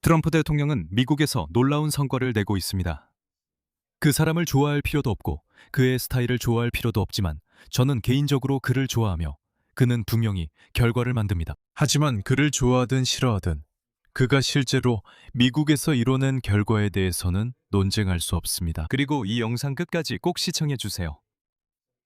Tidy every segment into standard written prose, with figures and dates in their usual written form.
트럼프 대통령은 미국에서 놀라운 성과를 내고 있습니다. 그 사람을 좋아할 필요도 없고 그의 스타일을 좋아할 필요도 없지만 저는 개인적으로 그를 좋아하며 그는 분명히 결과를 만듭니다. 하지만 그를 좋아하든 싫어하든 그가 실제로 미국에서 이뤄낸 결과에 대해서는 논쟁할 수 없습니다. 그리고 이 영상 끝까지 꼭 시청해 주세요.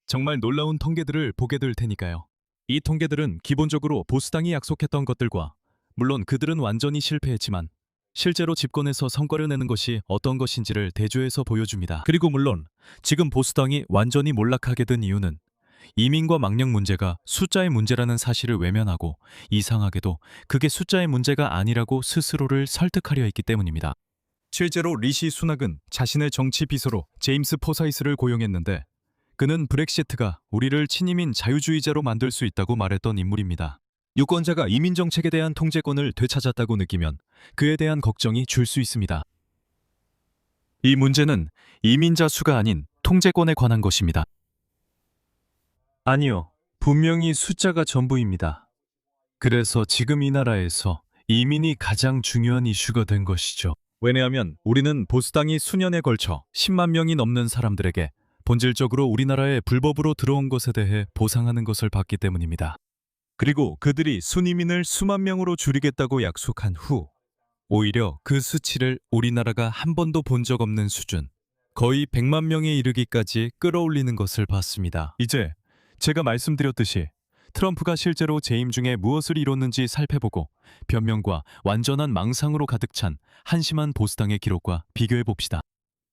정말 놀라운 통계들을 보게 될 테니까요. 이 통계들은 기본적으로 보수당이 약속했던 것들과 물론 그들은 완전히 실패했지만 실제로 집권에서 성과를 내는 것이 어떤 것인지를 대조해서 보여줍니다. 그리고 물론 지금 보수당이 완전히 몰락하게 된 이유는 이민과 망령 문제가 숫자의 문제라는 사실을 외면하고 이상하게도 그게 숫자의 문제가 아니라고 스스로를 설득하려 했기 때문입니다. 실제로 리시 수낙은 자신의 정치 비서로 제임스 포사이스를 고용했는데 그는 브렉시트가 우리를 친이민 자유주의자로 만들 수 있다고 말했던 인물입니다. 유권자가 이민 정책에 대한 통제권을 되찾았다고 느끼면 그에 대한 걱정이 줄 수 있습니다. 이 문제는 이민자 수가 아닌 통제권에 관한 것입니다. 아니요, 분명히 숫자가 전부입니다. 그래서 지금 이 나라에서 이민이 가장 중요한 이슈가 된 것이죠. 왜냐하면 우리는 보수당이 수년에 걸쳐 10만 명이 넘는 사람들에게 본질적으로 우리나라에 불법으로 들어온 것에 대해 보상하는 것을 봤기 때문입니다. 그리고 그들이 순이민을 수만 명으로 줄이겠다고 약속한 후 오히려 그 수치를 우리나라가 한 번도 본 적 없는 수준, 거의 100만 명에 이르기까지 끌어올리는 것을 봤습니다. 이제 제가 말씀드렸듯이 트럼프가 실제로 재임 중에 무엇을 이뤘는지 살펴보고 변명과 완전한 망상으로 가득 찬 한심한 보수당의 기록과 비교해 봅시다.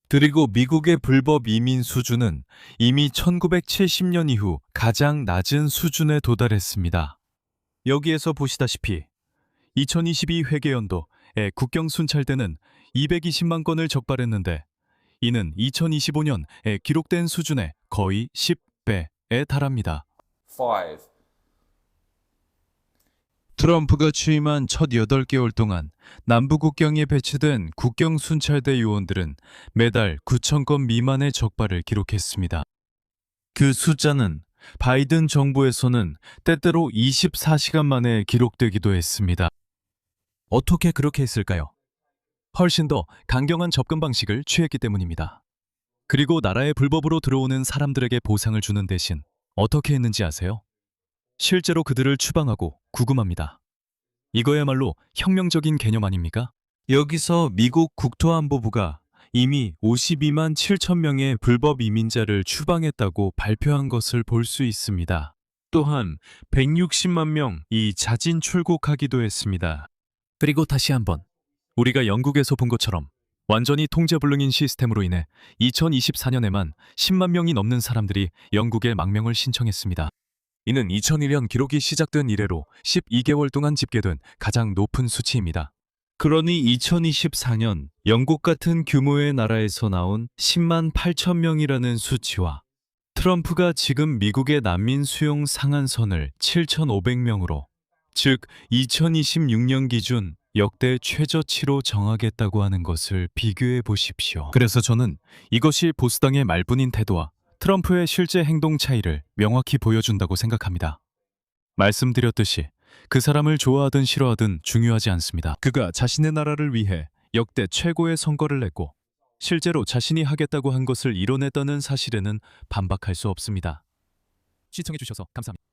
그리고 미국의 불법 이민 수준은 이미 1970년 이후 가장 낮은 수준에 도달했습니다. 여기에서 보시다시피 2022 회계연도에 국경 순찰대는 220만 건을 적발했는데 이는 2025년에 기록된 수준의 거의 10배에 달합니다. 5. 트럼프가 취임한 첫 8개월 동안 남부 국경에 배치된 국경 순찰대 요원들은 매달 9천 건 미만의 적발을 기록했습니다. 그 숫자는 바이든 정부에서는 때때로 24시간 만에 기록되기도 했습니다. 어떻게 그렇게 했을까요? 훨씬 더 강경한 접근 방식을 취했기 때문입니다. 그리고 나라에 불법으로 들어오는 사람들에게 보상을 주는 대신 어떻게 했는지 아세요? 실제로 그들을 추방하고 구금합니다. 이거야말로 혁명적인 개념 아닙니까? 여기서 미국 국토안보부가 이미 52만 7천 명의 불법 이민자를 추방했다고 발표한 것을 볼 수 있습니다. 또한 160만 명이 자진 출국하기도 했습니다. 그리고 다시 한번 우리가 영국에서 본 것처럼 완전히 통제불능인 시스템으로 인해 2024년에만 10만 명이 넘는 사람들이 영국에 망명을 신청했습니다. 이는 2001년 기록이 시작된 이래로 12개월 동안 집계된 가장 높은 수치입니다. 그러니 2024년 영국 같은 규모의 나라에서 나온 10만 8천 명이라는 수치와 트럼프가 지금 미국의 난민 수용 상한선을 7,500명으로, 즉 2026년 기준 역대 최저치로 정하겠다고 하는 것을 비교해 보십시오. 그래서 저는 이것이 보수당의 말뿐인 태도와 트럼프의 실제 행동 차이를 명확히 보여준다고 생각합니다. 말씀드렸듯이 그 사람을 좋아하든 싫어하든 중요하지 않습니다. 그가 자신의 나라를 위해 역대 최고의 성과를 냈고 실제로 자신이 하겠다고 한 것을 이뤄냈다는 사실에는 반박할 수 없습니다. 시청해주셔서 감사합니다.